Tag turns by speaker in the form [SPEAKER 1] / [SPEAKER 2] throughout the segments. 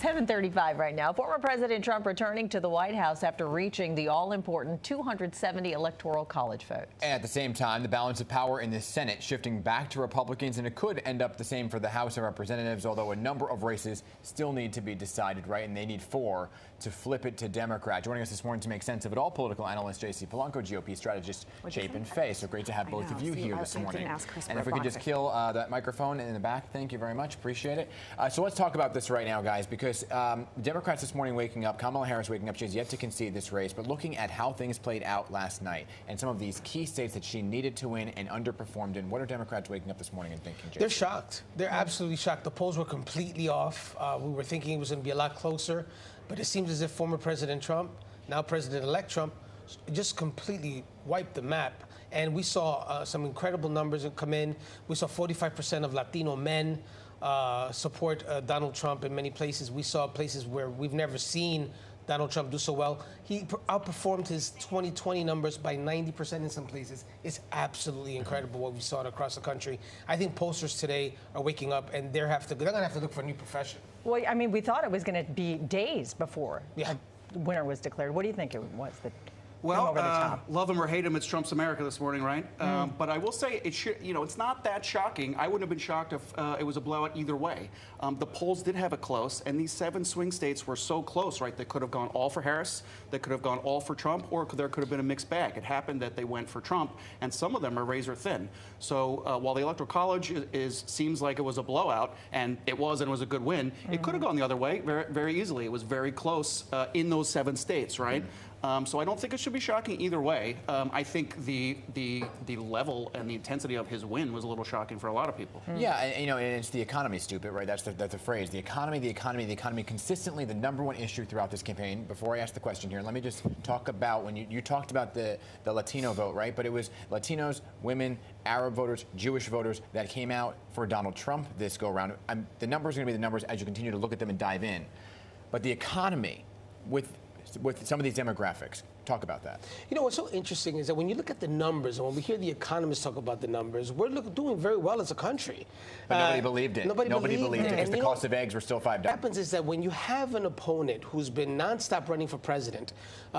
[SPEAKER 1] 7:35 right now. Former President Trump returning to the White House after reaching the all-important 270 Electoral College votes.
[SPEAKER 2] At the same time, the balance of power in the Senate shifting back to Republicans, and it could end up the same for the House of Representatives, although a number of races still need to be decided, right? And they need 4 to flip it to Democrat. Joining us this morning to make sense of it all, political analyst J.C. Polanco, GOP strategist Chapin Fay. So great to have both of you here this morning. And if we could just kill that microphone in the back, thank you very much. Appreciate it. So let's talk about this right now, guys, because Democrats this morning waking up, Kamala Harris waking up, she has yet to concede this race, but looking at how things played out last night and some of these key states that she needed to win and underperformed in, what are Democrats waking up this morning and thinking, Jason?
[SPEAKER 3] They're shocked. They're absolutely shocked. The polls were completely off. We were thinking it was going to be a lot closer, but it seems as if former President Trump, now President-elect Trump, just completely wiped the map. And we saw some incredible numbers come in. We saw 45% of Latino men support Donald Trump in many places. We saw places where we've never seen Donald Trump do so well. He outperformed his 2020 numbers by 90% in some places. It's absolutely incredible what we saw across the country. I think pollsters today are waking up, and they're going to have to look for a new profession.
[SPEAKER 1] Well, I mean, we thought it was going to be days before a winner was declared. What do you think it was that
[SPEAKER 4] well,
[SPEAKER 1] over the top?
[SPEAKER 4] Love him or hate him, it's Trump's America this morning, right? But I will say, it's not that shocking. I wouldn't have been shocked if it was a blowout either way. The polls did have it close, and these 7 swing states were so close, right? They could have gone all for Harris, they could have gone all for Trump, or there could have been a mixed bag. It happened that they went for Trump, and some of them are razor thin. So while the Electoral College seems like it was a blowout, and it was a good win, it could have gone the other way very, very easily. It was very close in those 7 states, right? So I don't think it should be shocking either way. I think the level and the intensity of his win was a little shocking for a lot of people.
[SPEAKER 2] Yeah, and, and it's the economy, stupid, right? That's the phrase. The economy, the economy, the economy, consistently the #1 issue throughout this campaign. Before I ask the question here, let me just talk about when you talked about the Latino vote, right? But it was Latinos, women, Arab voters, Jewish voters that came out for Donald Trump this go around. The numbers are going to be the numbers as you continue to look at them and dive in. But the economy, with some of these demographics. Talk about that.
[SPEAKER 3] You know, what's so interesting is that when you look at the numbers, and when we hear the economists talk about the numbers, we're doing very well as a country.
[SPEAKER 2] But nobody believed it.
[SPEAKER 3] Nobody believed it
[SPEAKER 2] because the cost of eggs were still $5.
[SPEAKER 3] What happens is that when you have an opponent who's been nonstop running for president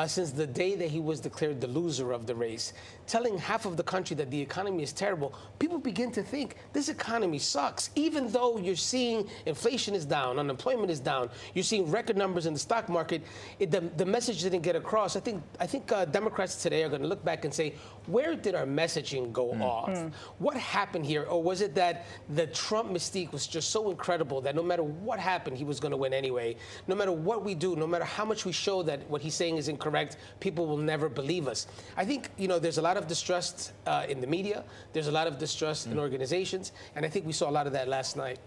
[SPEAKER 3] since the day that he was declared the loser of the race, telling half of the country that the economy is terrible, people begin to think this economy sucks. Even though you're seeing inflation is down, unemployment is down, you're seeing record numbers in the stock market, the message didn't get across. I think Democrats today are going to look back and say, where did our messaging go off? What happened here? Or was it that the Trump mystique was just so incredible that no matter what happened, he was going to win anyway? No matter what we do, no matter how much we show that what he's saying is incorrect, people will never believe us. I think, there's a lot of distrust in the media. There's a lot of distrust in organizations. And I think we saw a lot of that last night.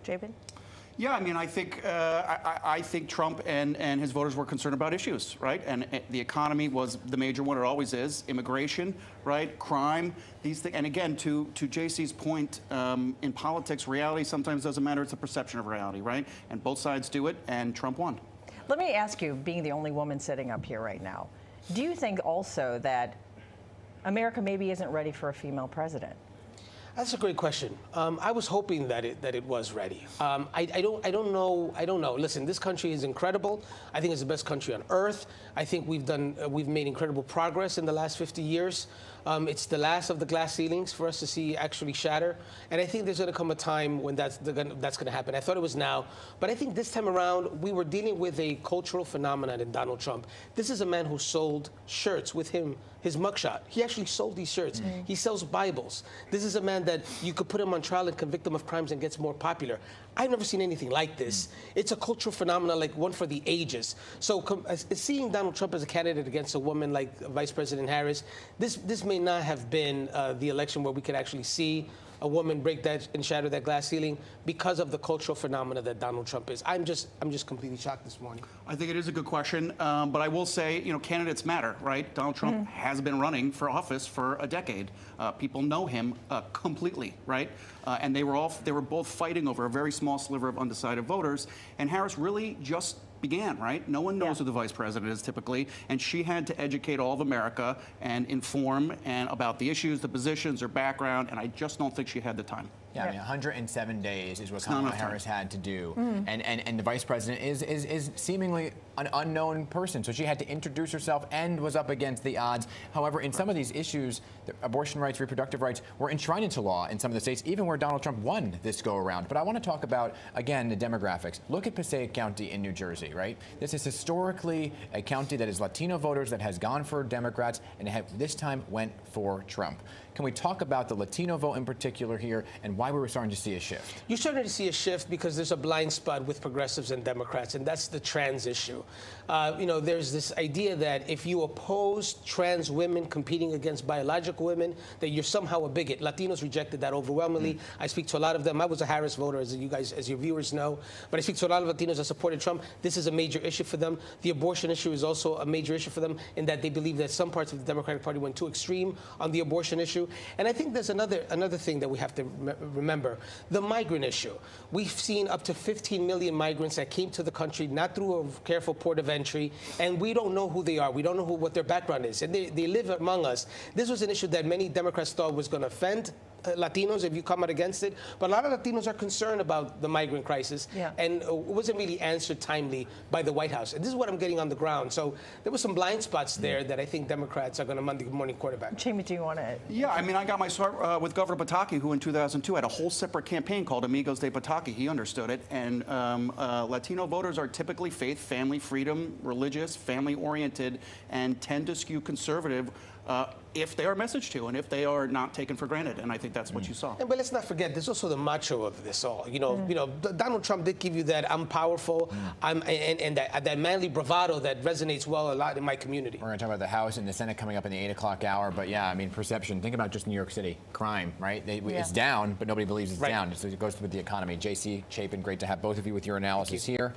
[SPEAKER 1] Chapin?
[SPEAKER 4] Yeah, I mean, I think Trump and his voters were concerned about issues, right? And the economy was the major one. It always is. Immigration, right? Crime, these things. And again, to JC's point, in politics, reality sometimes doesn't matter. It's a perception of reality, right? And both sides do it, and Trump won.
[SPEAKER 1] Let me ask you, being the only woman sitting up here right now, do you think also that America maybe isn't ready for a female president?
[SPEAKER 3] That's a great question. I was hoping that it was ready. I don't know. Listen, this country is incredible. I think it's the best country on earth. I think we've made incredible progress in the last 50 years. It's the last of the glass ceilings for us to see actually shatter. And I think there's going to come a time when that's going to happen. I thought it was now, but I think this time around we were dealing with a cultural phenomenon in Donald Trump. This is a man who sold shirts with his mugshot. He actually sold these shirts. He sells Bibles. This is a man that you could put him on trial and convict him of crimes and gets more popular. I've never seen anything like this. It's a cultural phenomenon, like one for the ages. So seeing Donald Trump as a candidate against a woman like Vice President Harris, this may not have been the election where we could actually see a woman break that and shatter that glass ceiling because of the cultural phenomena that Donald Trump is. I'm just completely shocked this morning.
[SPEAKER 4] I think it is a good question, but I will say, candidates matter, right? Donald Trump has been running for office for a decade. People know him completely, right? And they were both fighting over a very small sliver of undecided voters, and Harris really just began, right? No one knows
[SPEAKER 1] Yeah.
[SPEAKER 4] who the vice president is typically, and she had to educate all of America and inform and about the issues, the positions, her background, and I just don't think she had the time.
[SPEAKER 2] Yeah, I mean, 107 days is what
[SPEAKER 4] not
[SPEAKER 2] Kamala
[SPEAKER 4] enough time.
[SPEAKER 2] Harris had to do. And the vice president is seemingly an unknown person. So she had to introduce herself and was up against the odds. However, in some of these issues, abortion rights, reproductive rights were enshrined into law in some of the states, even where Donald Trump won this go around. But I want to talk about, again, the demographics. Look at Passaic County in New Jersey, right? This is historically a county that is Latino voters that has gone for Democrats and this time went for Trump. Can we talk about the Latino vote in particular here and why we were starting to see a shift?
[SPEAKER 3] You're starting to see a shift because there's a blind spot with progressives and Democrats, and that's the trans issue. There's this idea that if you oppose trans women competing against biological women, that you're somehow a bigot. Latinos rejected that overwhelmingly. I speak to a lot of them. I was a Harris voter, as your viewers know, but I speak to a lot of Latinos that supported Trump. This is a major issue for them. The abortion issue is also a major issue for them in that they believe that some parts of the Democratic Party went too extreme on the abortion issue. And I think there's another thing that we have to remember, the migrant issue. We've seen up to 15 million migrants that came to the country not through a careful port of entry, and we don't know who they are. We don't know what their background is, and they live among us. This was an issue that many Democrats thought was going to offend Latinos if you come out against it, but a lot of Latinos are concerned about the migrant crisis, and it wasn't really answered timely by the White House. And this is what I'm getting on the ground. So there were some blind spots there that I think Democrats are going to Monday morning quarterback.
[SPEAKER 1] Jamie, do you want to?
[SPEAKER 4] Yeah, I mean, I got my start with Governor Pataki, who in 2002 had a whole separate campaign called Amigos de Pataki. He understood it. And Latino voters are typically faith, family, freedom, religious, family-oriented, and tend to skew conservative if they are messaged to and if they are not taken for granted. And I think that's what you saw.
[SPEAKER 3] But let's not forget, there's also the macho of this all. Donald Trump did give you that I'm powerful, and that manly bravado that resonates well a lot in my community.
[SPEAKER 2] We're going to talk about the House and the Senate coming up in the 8 o'clock hour. But yeah, I mean, perception. Think about just New York City. Crime, right? It's down, but nobody believes it's down. So it goes with the economy. JC, Chapin, great to have both of you with your analysis here.